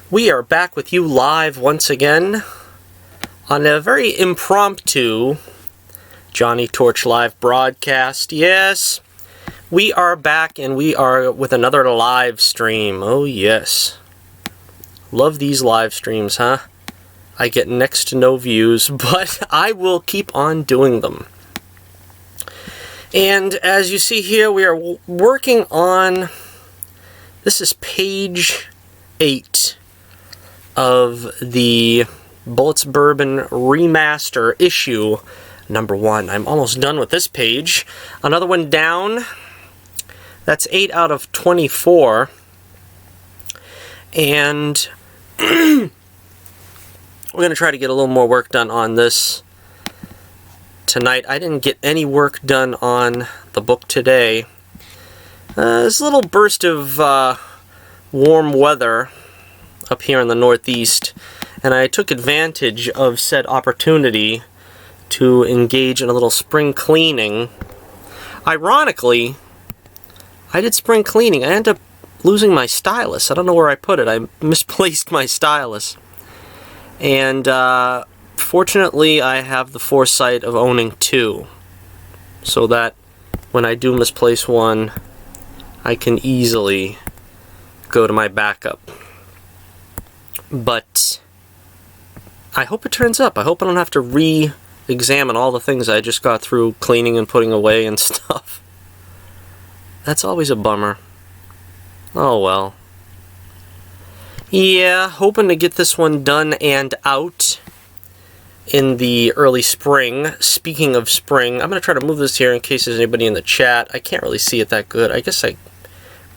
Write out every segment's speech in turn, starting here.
We are back with you live once again on a very impromptu Johnny Torch Live broadcast. Yes, we are back and we are with another live stream. Oh yes. Love these live streams, huh? I get next to no views, but I will keep on doing them. And as you see here, we are working on, this is page 8 of the Bullets Bourbon Remaster issue number 1. I'm almost done with this page. Another one down. That's 8 out of 24. And we're going to try to get a little more work done on this tonight. I didn't get any work done on the book today. This little burst of warm weather up here in the Northeast, and I took advantage of said opportunity to engage in a little spring cleaning. Ironically, I did spring cleaning. I ended up losing my stylus. I don't know where I put it. I misplaced my stylus. And fortunately, I have the foresight of owning 2, so that when I do misplace one, I can easily go to my backup. But I hope it turns up. I hope I don't have to re-examine all the things I just got through cleaning and putting away and stuff. That's always a bummer. Oh well. Yeah, hoping to get this one done and out in the early spring. Speaking of spring, I'm going to try to move this here in case there's anybody in the chat. I can't really see it that good. I guess I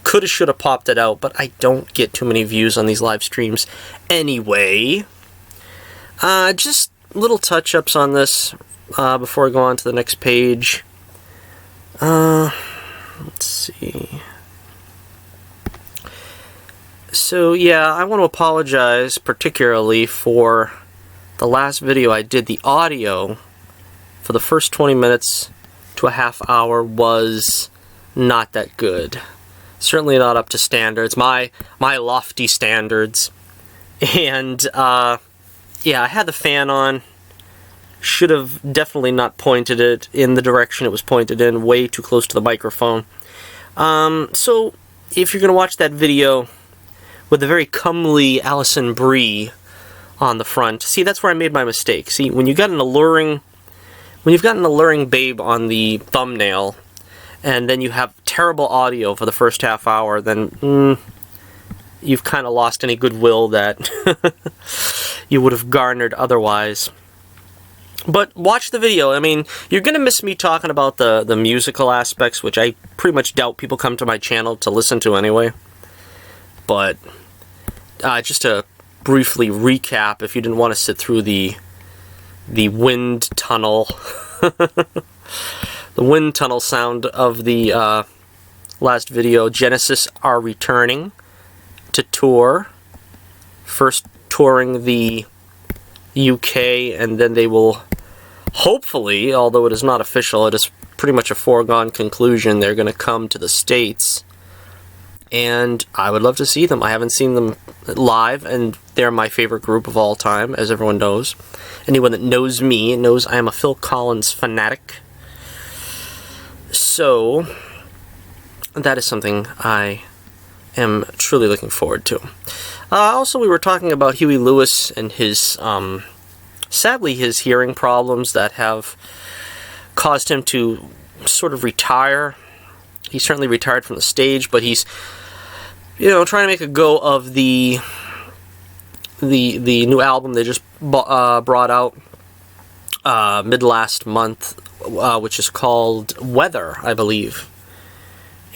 coulda, shoulda popped it out, but I don't get too many views on these live streams anyway. Just little touch-ups on this before I go on to the next page. Let's see. So yeah, I want to apologize particularly for the last video I did. The audio for the first 20 minutes to a half hour was not that good. Certainly not up to standards, my lofty standards. And yeah, I had the fan on. Should have definitely not pointed it in the direction it was pointed in, way too close to the microphone. So if you're going to watch that video with the very comely Alison Brie on the front, see, that's where I made my mistake. See, when you've got an alluring babe on the thumbnail, and then you have terrible audio for the first half hour, then you've kind of lost any goodwill that you would have garnered otherwise. But watch the video. I mean, you're going to miss me talking about the musical aspects, which I pretty much doubt people come to my channel to listen to anyway. But just to briefly recap, if you didn't want to sit through the wind tunnel, the wind tunnel sound of the last video, Genesis are returning to tour. First touring the UK, and then they will hopefully, although it is not official, it is pretty much a foregone conclusion, they're going to come to the States. And I would love to see them. I haven't seen them live, and they're my favorite group of all time, as everyone knows. Anyone that knows me knows I am a Phil Collins fanatic. So that is something I am truly looking forward to. Also, we were talking about Huey Lewis and his, sadly, his hearing problems that have caused him to sort of retire. He certainly retired from the stage, but he's, trying to make a go of the new album they just brought out mid last month, which is called Weather, I believe.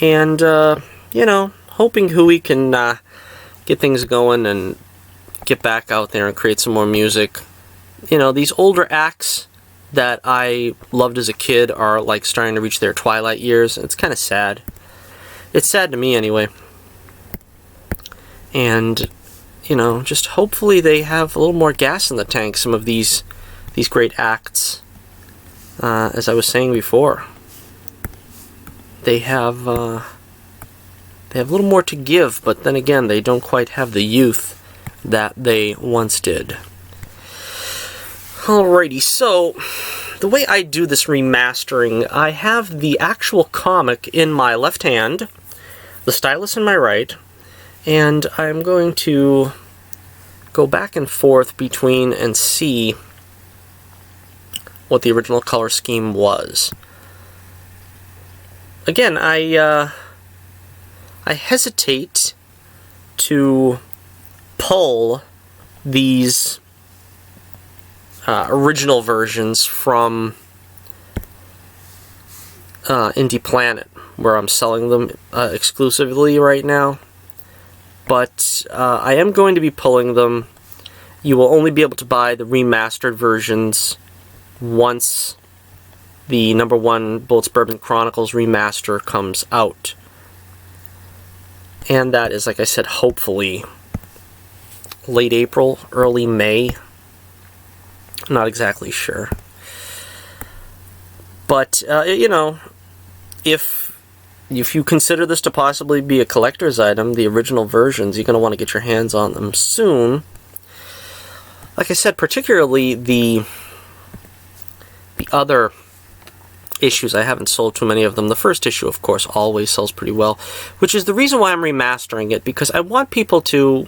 And hoping Huey can get things going and get back out there and create some more music. These older acts that I loved as a kid are like starting to reach their twilight years, and it's kind of sad. It's sad to me anyway. And just hopefully they have a little more gas in the tank, some of these great acts. As I was saying before, they have a little more to give, but then again, they don't quite have the youth that they once did. Alrighty, so the way I do this remastering, I have the actual comic in my left hand, the stylus in my right, and I'm going to go back and forth between and see what the original color scheme was. Again, I hesitate to pull these original versions from Indie Planet, where I'm selling them exclusively right now. But I am going to be pulling them. You will only be able to buy the remastered versions once the #1 Bullets Bourbon Chronicles remaster comes out. And that is, like I said, hopefully late April, early May. I'm not exactly sure. But, you know, if you consider this to possibly be a collector's item, the original versions, you're going to want to get your hands on them soon. Like I said, particularly the other issues, I haven't sold too many of them. The first issue, of course, always sells pretty well, which is the reason why I'm remastering it, because I want people to,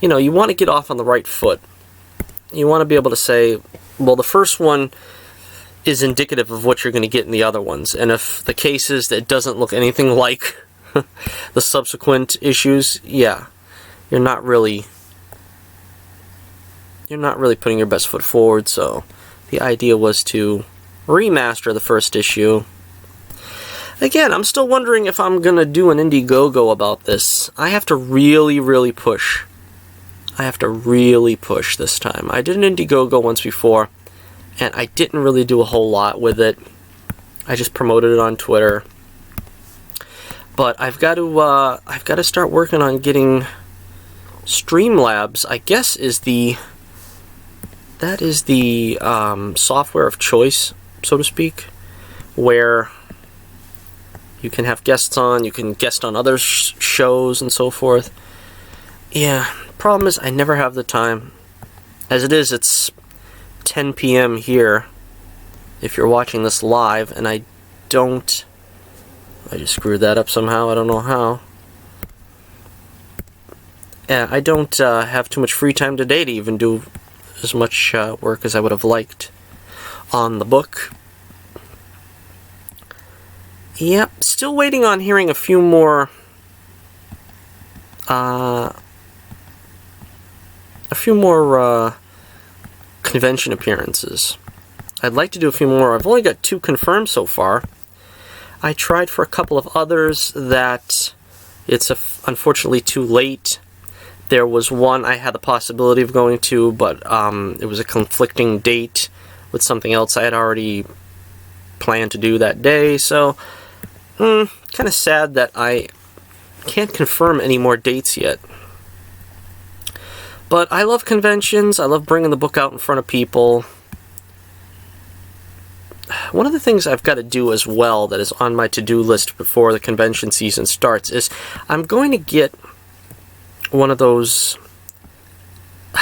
you know, you want to get off on the right foot. You want to be able to say, well, the first one is indicative of what you're going to get in the other ones, and if the case is that it doesn't look anything like the subsequent issues, yeah, you're not really putting your best foot forward. So the idea was to remaster the first issue. Again, I'm still wondering if I'm going to do an Indiegogo about this. I have to really push. I have to really push this time. I did an Indiegogo once before, and I didn't really do a whole lot with it. I just promoted it on Twitter. But I've got to start working on getting Streamlabs, I guess, is the software of choice, so to speak, where you can have guests on, you can guest on other shows and so forth. Yeah, problem is I never have the time. As it is, it's 10 p.m. here, if you're watching this live, and I just screwed that up somehow, I don't know how. Yeah, I don't have too much free time today to even do as much work as I would have liked on the book. Yep, still waiting on hearing a few more convention appearances. I'd like to do a few more. I've only got 2 confirmed so far. I tried for a couple of others that it's unfortunately too late. There was one I had the possibility of going to, but it was a conflicting date with something else I had already planned to do that day, so kind of sad that I can't confirm any more dates yet. But I love conventions. I love bringing the book out in front of people. One of the things I've got to do as well that is on my to-do list before the convention season starts is I'm going to get one of those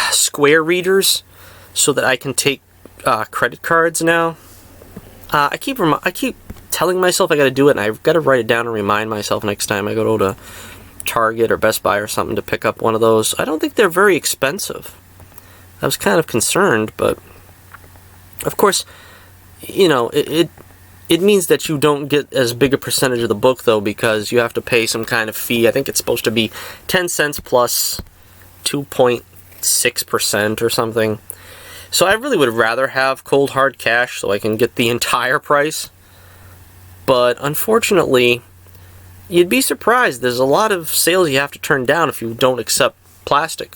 Square readers so that I can take credit cards now. I keep telling myself I got to do it, and I've got to write it down and remind myself next time I go to Target or Best Buy or something to pick up one of those. I don't think they're very expensive. I was kind of concerned, but of course, you know, it means that you don't get as big a percentage of the book, though, because you have to pay some kind of fee. I think it's supposed to be 10 cents plus 2.6% or something. So I really would rather have cold hard cash so I can get the entire price. But unfortunately, you'd be surprised. There's a lot of sales you have to turn down if you don't accept plastic.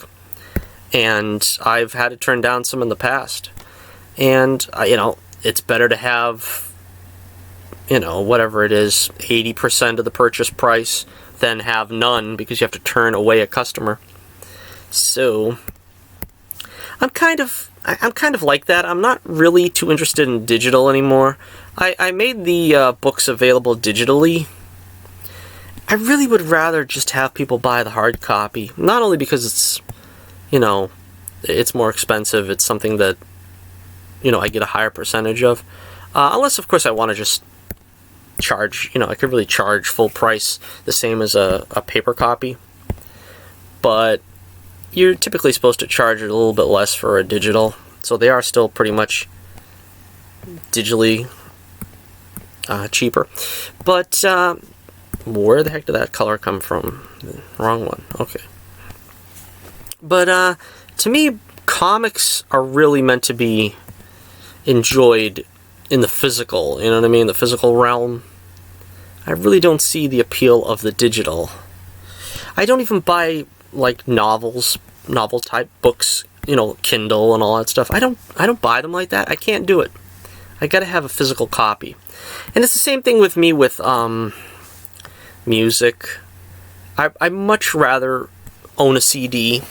And I've had to turn down some in the past. And, you know, it's better to have, you know, whatever it is, 80% of the purchase price than have none because you have to turn away a customer. So, I'm kind of like that. I'm not really too interested in digital anymore. I made the books available digitally. I really would rather just have people buy the hard copy. Not only because it's, you know, it's more expensive. It's something that, you know, I get a higher percentage of. Unless, of course, I want to just charge, you know, I could really charge full price the same as a paper copy. But you're typically supposed to charge a little bit less for a digital. So they are still pretty much digitally cheaper. But where the heck did that color come from? Wrong one. Okay. But to me, comics are really meant to be enjoyed in the physical, you know what I mean? The physical realm. I really don't see the appeal of the digital. I don't even buy like novel type books, you know, Kindle and all that stuff. I don't buy them like that. I can't do it. I gotta have a physical copy. And it's the same thing with me with music. I much rather own a CD.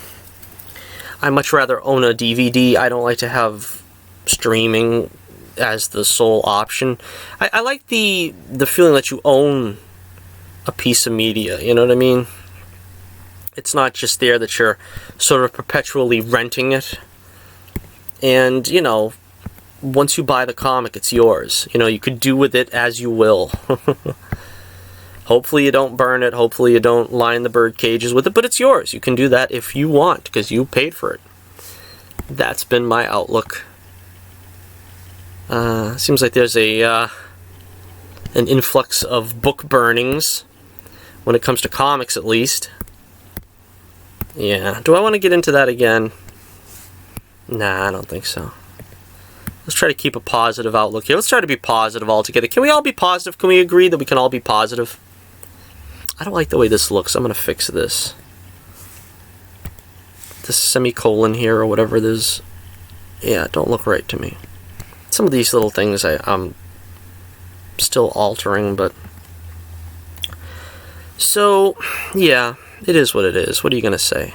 I much rather own a DVD. I don't like to have streaming as the sole option. I like the feeling that you own a piece of media, you know what I mean? It's not just there that you're sort of perpetually renting it. And, you know, once you buy the comic, it's yours. You know, you could do with it as you will. Hopefully you don't burn it. Hopefully you don't line the bird cages with it. But it's yours. You can do that if you want, because you paid for it. That's been my outlook. Seems like there's an influx of book burnings when it comes to comics, at least. Yeah. Do I want to get into that again? Nah, I don't think so. Let's try to keep a positive outlook here. Let's try to be positive altogether. Can we all be positive? Can we agree that we can all be positive? I don't like the way this looks. I'm going to fix this. This semicolon here or whatever it is. Yeah, don't look right to me. Some of these little things I'm still altering, but... So, yeah, it is what it is. What are you going to say?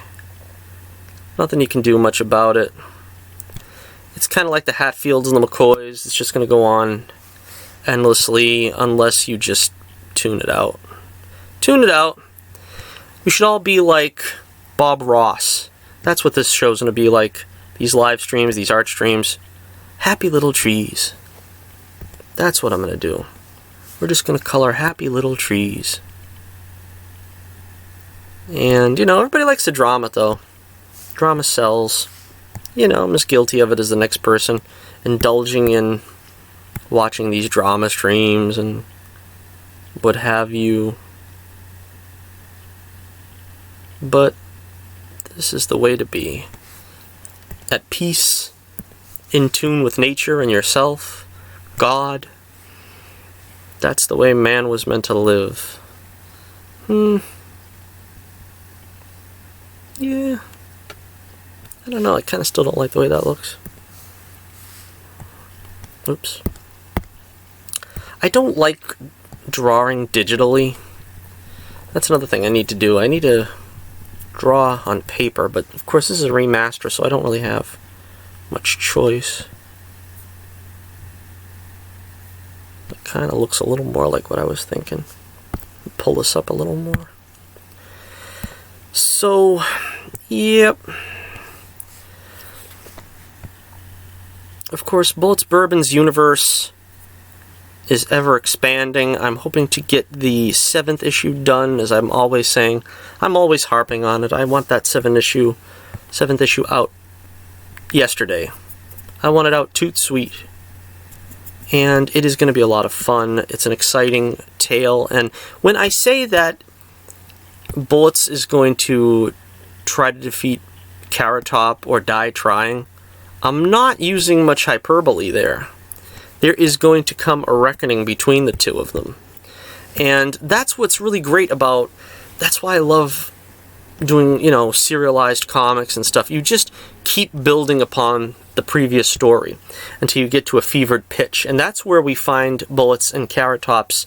Nothing you can do much about it. It's kind of like the Hatfields and the McCoys. It's just going to go on endlessly unless you just tune it out. Tune it out. We should all be like Bob Ross. That's what this show's going to be like. These live streams, these art streams. Happy little trees. That's what I'm going to do. We're just going to color happy little trees. And, you know, everybody likes the drama, though. Drama sells. You know, I'm as guilty of it as the next person. Indulging in watching these drama streams and what have you. But this is the way to be. At peace, in tune with nature and yourself, God. That's the way man was meant to live. Yeah. I don't know, I kind of still don't like the way that looks. Oops. I don't like drawing digitally. That's another thing I need to do. I need to draw on paper, but of course this is a remaster, so I don't really have much choice. It kind of looks a little more like what I was thinking. Pull this up a little more. So, yep. Of course, Bullets Bourbon's universe is ever expanding. I'm hoping to get the 7th issue done, as I'm always saying. I'm always harping on it. I want that 7th issue out yesterday. I want it out toot sweet. And it is going to be a lot of fun. It's an exciting tale. And when I say that Bullets is going to try to defeat Carrot Top or die trying, I'm not using much hyperbole there. There is going to come a reckoning between the two of them. And that's what's really great about... That's why I love doing, you know, serialized comics and stuff. You just keep building upon the previous story until you get to a fevered pitch. And that's where we find Bullets and Carrot Top's,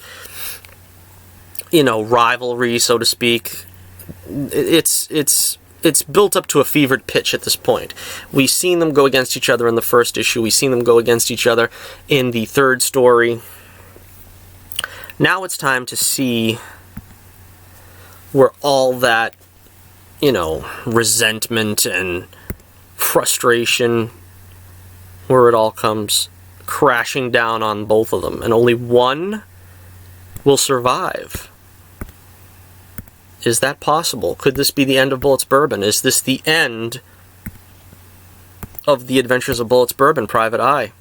you know, rivalry, so to speak. It's built up to a fevered pitch at this point. We've seen them go against each other in the first issue. We've seen them go against each other in the 3rd story. Now it's time to see where all that you know, resentment and frustration, where it all comes crashing down on both of them, and only one will survive. Is that possible? Could this be the end of Bullets Bourbon? Is this the end of the adventures of Bullets Bourbon, Private Eye?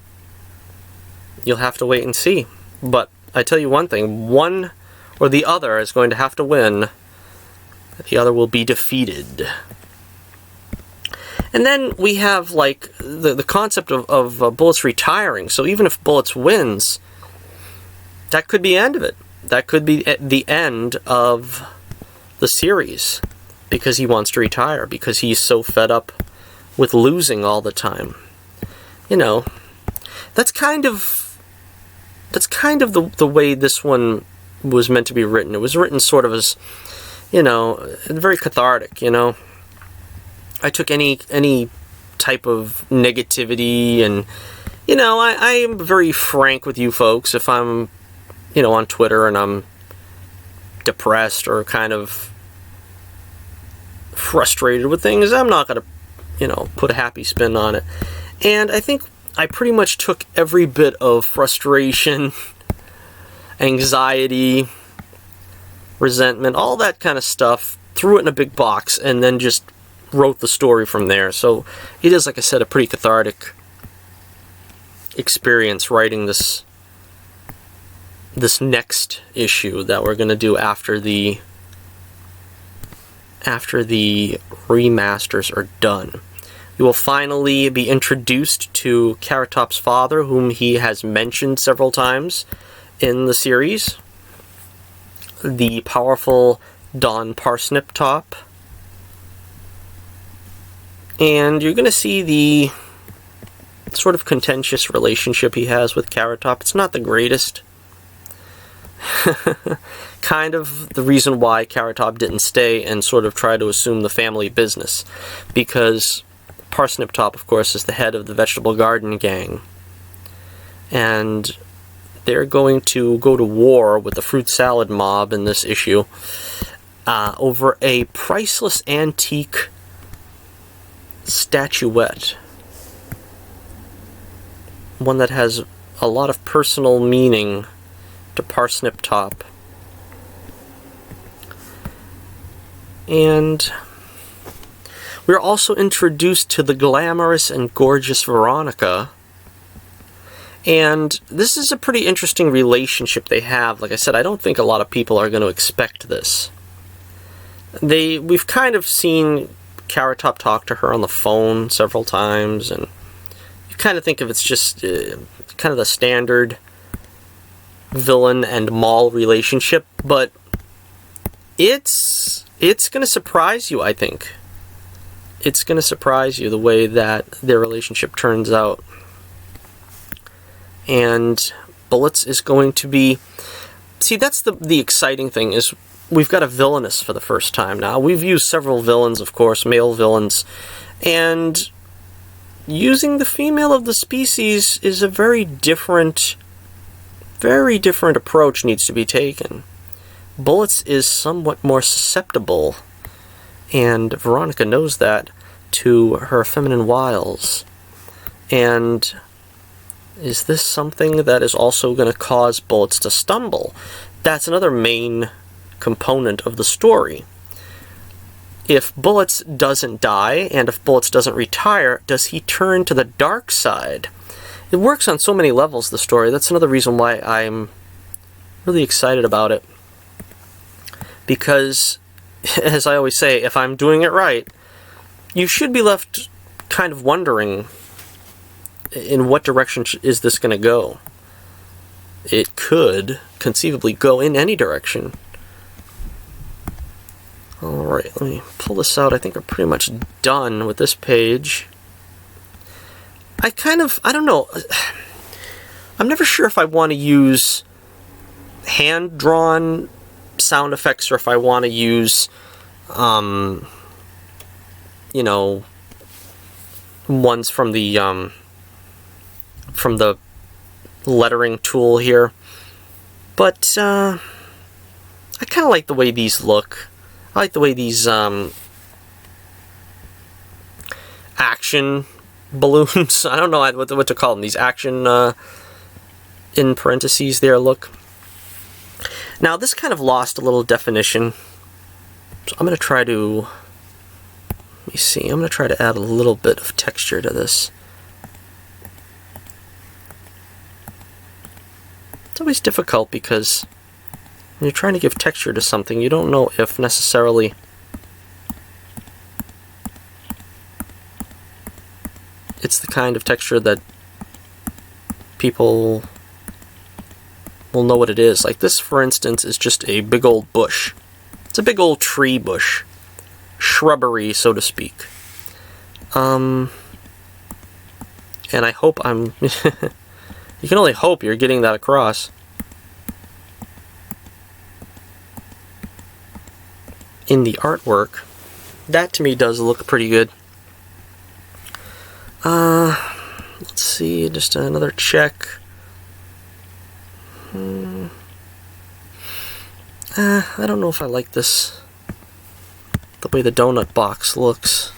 You'll have to wait and see. But I tell you one thing, one or the other is going to have to win. The other will be defeated. And then we have, like, the concept of Bullets retiring. So even if Bullets wins, that could be the end of it. That could be the end of the series, because he wants to retire, because he's so fed up with losing all the time. You know, that's kind of the way this one was meant to be written. It was written sort of as, you know, very cathartic, you know. I took any type of negativity, and, you know, I am very frank with you folks. If I'm, you know, on Twitter and I'm depressed or kind of frustrated with things, I'm not going to, you know, put a happy spin on it. And I think I pretty much took every bit of frustration, anxiety, resentment, all that kind of stuff, threw it in a big box, and then just wrote the story from there. So it is, like I said, a pretty cathartic experience writing this next issue that we're going to do after the remasters are done. You will finally be introduced to Carrot Top's father, whom he has mentioned several times in the series, the powerful Don Parsnip Top. And you're going to see the sort of contentious relationship he has with Carrot Top. It's not the greatest. Kind of the reason why Carrot Top didn't stay and sort of try to assume the family business. Because Parsnip Top, of course, is the head of the vegetable garden gang. And they're going to go to war with the fruit salad mob in this issue over a priceless antique statuette. One that has a lot of personal meaning to Parsnip Top. And we're also introduced to the glamorous and gorgeous Veronica. And this is a pretty interesting relationship they have. Like I said, I don't think a lot of people are going to expect this. We've kind of seen Carrot Top talk to her on the phone several times, and you kind of think of it's just kind of the standard villain and mall relationship, but it's going to surprise you, I think. It's going to surprise you the way that their relationship turns out. And Bullets is going to be... See, that's the exciting thing, is we've got a villainess for the first time now. We've used several villains, of course, male villains, and using the female of the species is a very different approach needs to be taken. Bullets is somewhat more susceptible, and Veronica knows that, to her feminine wiles. And is this something that is also going to cause Bullets to stumble? That's another main component of the story. If Bullets doesn't die, and if Bullets doesn't retire, does he turn to the dark side? It works on so many levels, the story. That's another reason why I'm really excited about it. Because, as I always say, if I'm doing it right, you should be left kind of wondering, in what direction is this going to go? It could conceivably go in any direction. Alright, let me pull this out. I think we're pretty much done with this page. I don't know. I'm never sure if I want to use hand-drawn sound effects or if I want to use, you know, ones from the lettering tool here. But I kind of like the way these look. I like the way these action balloons. I don't know what to call them. These action, in parentheses there, look. Now, this kind of lost a little definition. So I'm going to try to, let me see, I'm going to try to add a little bit of texture to this. It's always difficult because when you're trying to give texture to something, you don't know if necessarily it's the kind of texture that people will know what it is. Like this, for instance, is just a big old bush. It's a big old tree bush. Shrubbery, so to speak. And I hope I'm... You can only hope you're getting that across. In the artwork, that to me does look pretty good. Let's see, just another check. I don't know if I like this, the way the donut box looks.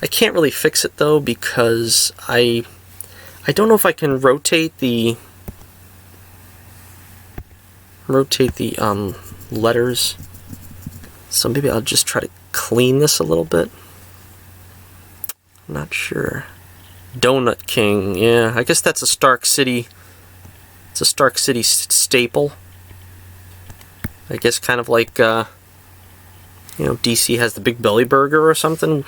I can't really fix it though because I don't know if I can rotate the letters. So maybe I'll just try to clean this a little bit. I'm not sure. Donut King, yeah, I guess that's a Stark City. It's a Stark City staple. I guess kind of like, you know, DC has the Big Belly Burger or something.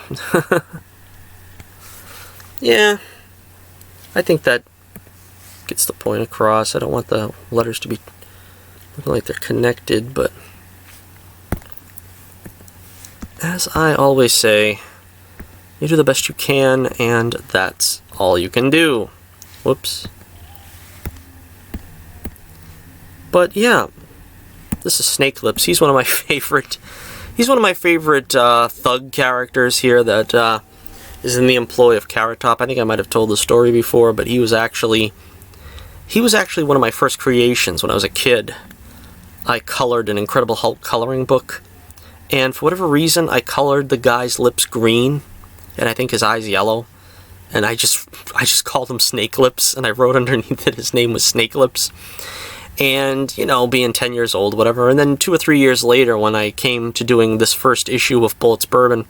Yeah, I think that gets the point across. I don't want the letters to be looking like they're connected, but as I always say, you do the best you can, and that's all you can do. Whoops. But yeah, this is Snake Lips. He's one of my favorite. He's one of my favorite thug characters here that is in the employ of Carrot Top. I think I might have told the story before, but he was actually one of my first creations when I was a kid. I colored an Incredible Hulk coloring book, and for whatever reason, I colored the guy's lips green, and I think his eyes yellow, and I just called him Snake Lips, and I wrote underneath it his name was Snake Lips. And, you know, being 10 years old, whatever. And then 2 or 3 years later, when I came to doing this first issue of Bullets Bourbon,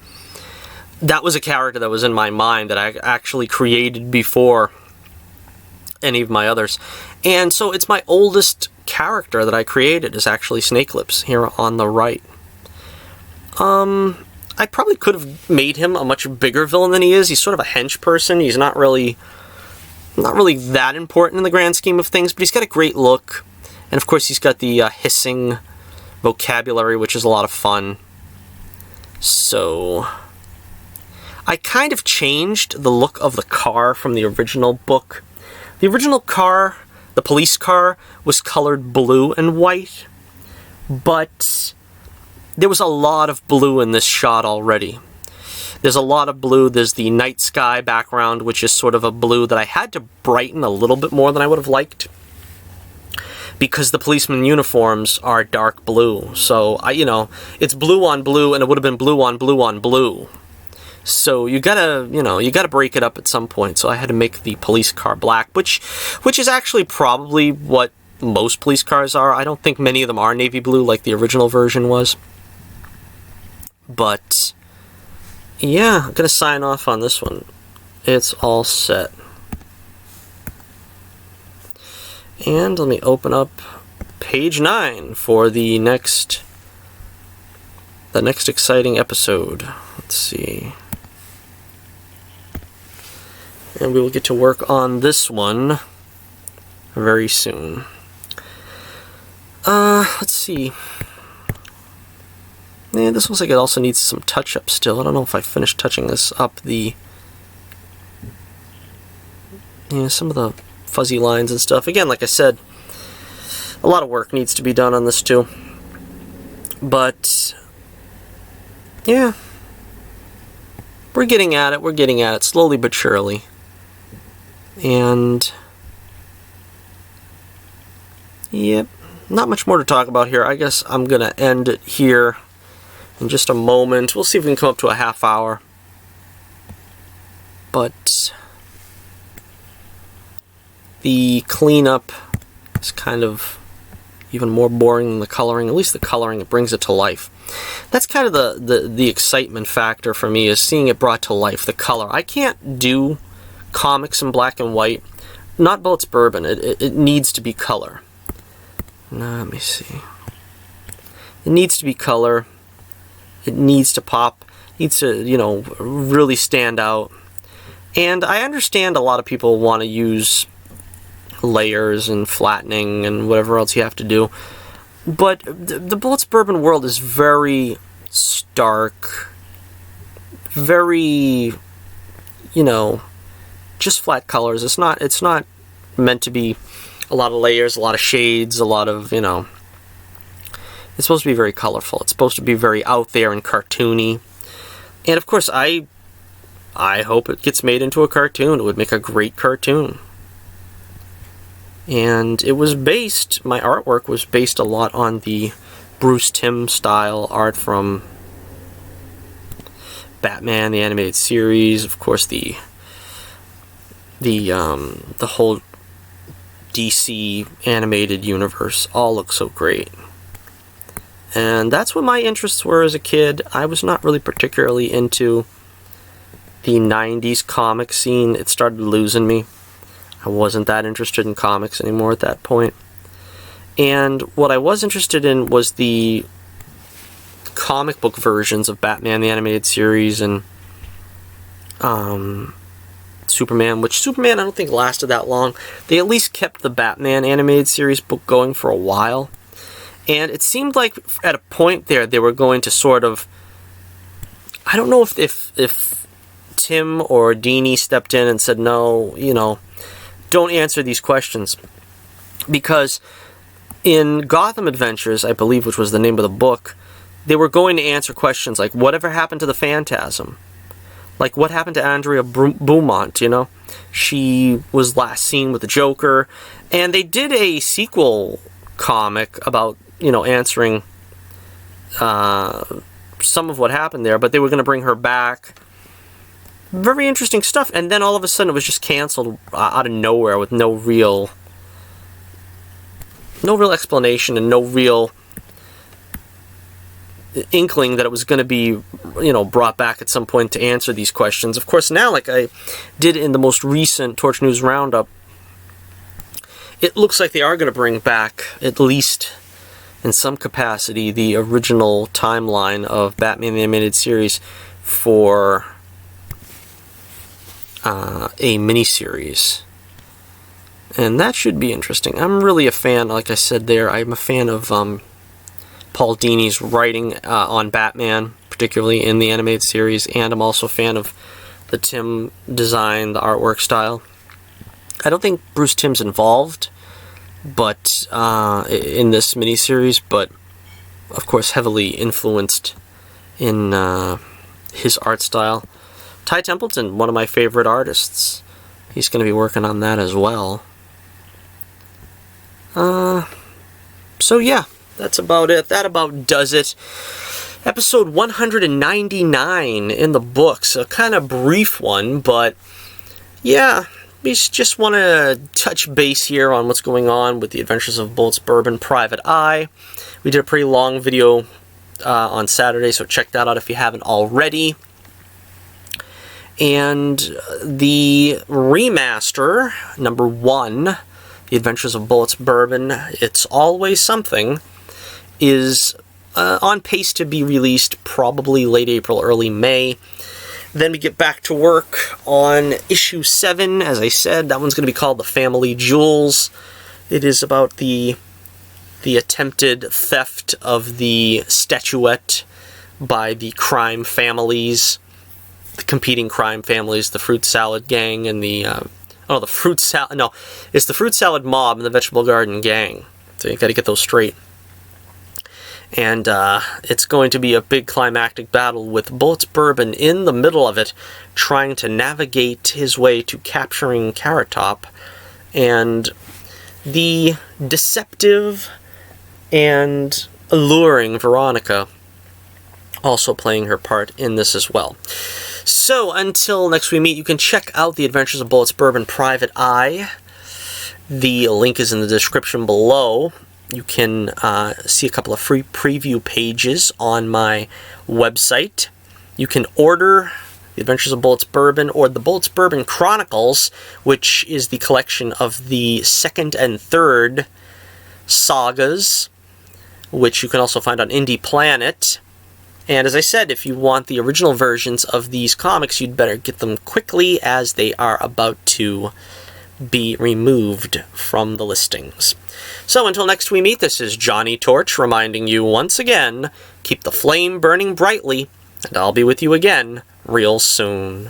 that was a character that was in my mind that I actually created before any of my others. And so it's my oldest character that I created is actually Snake Lips here on the right. I probably could have made him a much bigger villain than he is. He's sort of a hench person. He's not really that important in the grand scheme of things, but he's got a great look. And of course he's got the hissing vocabulary, which is a lot of fun. So I kind of changed the look of the car from the original book. The original car, the police car, was colored blue and white, but there was a lot of blue in this shot already. There's a lot of blue. There's the night sky background, which is sort of a blue that I had to brighten a little bit more than I would have liked, because the policeman uniforms are dark blue. So, you know, it's blue on blue, and it would have been blue on blue on blue. So you gotta break it up at some point. So I had to make the police car black, which is actually probably what most police cars are. I don't think many of them are navy blue like the original version was. But yeah, I'm gonna sign off on this one. It's all set. And let me open up page 9 for the next exciting episode. Let's see. And we will get to work on this one very soon. Let's see. Yeah, this looks like it also needs some touch-up still. I don't know if I finished touching this up. Some of the fuzzy lines and stuff. Again, like I said, a lot of work needs to be done on this too. But yeah, we're getting at it. We're getting at it slowly but surely. And yep, not much more to talk about here. I guess I'm gonna end it here in just a moment. We'll see if we can come up to a half hour. but the cleanup is kind of even more boring than the coloring. At least the coloring, it brings it to life. That's kind of the excitement factor for me, is seeing it brought to life, the color. I can't do comics in black and white. Not Bullets Bourbon. It needs to be color. Now, let me see. It needs to be color. It needs to pop. It needs to, you know, really stand out. And I understand a lot of people want to use layers and flattening and whatever else you have to do. But the Bullets Bourbon world is very stark, very, you know, just flat colors. It's not meant to be a lot of layers, a lot of shades, a lot of, you know, it's supposed to be very colorful. It's supposed to be very out there and cartoony. And of course, I hope it gets made into a cartoon. It would make a great cartoon. And it was based, my artwork was based a lot on the Bruce Timm style art from Batman, the animated series. Of course, the whole DC animated universe all looks so great. And that's what my interests were as a kid. I was not really particularly into the 90s comic scene. It started losing me. I wasn't that interested in comics anymore at that point. And what I was interested in was the comic book versions of Batman, the animated series, and Superman, which Superman I don't think lasted that long. They at least kept the Batman animated series book going for a while. And it seemed like at a point there they were going to sort of, I don't know if Tim or Dini stepped in and said, no, you know, don't answer these questions. Because in Gotham Adventures, I believe, which was the name of the book, they were going to answer questions like, whatever happened to the Phantasm? Like, what happened to Andrea Beaumont, you know? She was last seen with the Joker. And they did a sequel comic about, you know, answering some of what happened there, but they were going to bring her back. Very interesting stuff, and then all of a sudden it was just canceled out of nowhere with no real explanation and no real inkling that it was going to be, you know, brought back at some point to answer these questions. Of course, now, like I did in the most recent Torch News Roundup, it looks like they are going to bring back, at least in some capacity, the original timeline of Batman the Animated Series for a miniseries. And that should be interesting. I'm really a fan, like I said there, I'm a fan of Paul Dini's writing on Batman, particularly in the animated series, and I'm also a fan of the Timm design, the artwork style. I don't think Bruce Timm's involved but in this miniseries, but of course heavily influenced in his art style. Ty Templeton, one of my favorite artists. He's going to be working on that as well. So yeah, that's about it. That about does it. Episode 199 in the books. A kind of brief one, but yeah, we just want to touch base here on what's going on with the Adventures of Bullets Bourbon Private Eye. We did a pretty long video on Saturday, so check that out if you haven't already. And the remaster, number 1, The Adventures of Bullets Bourbon, It's Always Something, is on pace to be released probably late April, early May. Then we get back to work on issue 7, as I said. That one's going to be called The Family Jewels. It is about the attempted theft of the statuette by the crime families, the competing crime families, the Fruit Salad Gang and the it's the Fruit Salad Mob and the Vegetable Garden Gang. So you got to get those straight. And it's going to be a big climactic battle with Bullets Bourbon in the middle of it, trying to navigate his way to capturing Carrot Top, and the deceptive and alluring Veronica also playing her part in this as well. So, until next we meet, you can check out The Adventures of Bullets Bourbon Private Eye. The link is in the description below. You can see a couple of free preview pages on my website. You can order The Adventures of Bullets Bourbon or the Bullets Bourbon Chronicles, which is the collection of the second and third sagas, which you can also find on Indie Planet. And as I said, if you want the original versions of these comics, you'd better get them quickly, as they are about to be removed from the listings. So until next we meet, this is Johnny Torch reminding you once again, keep the flame burning brightly, and I'll be with you again real soon.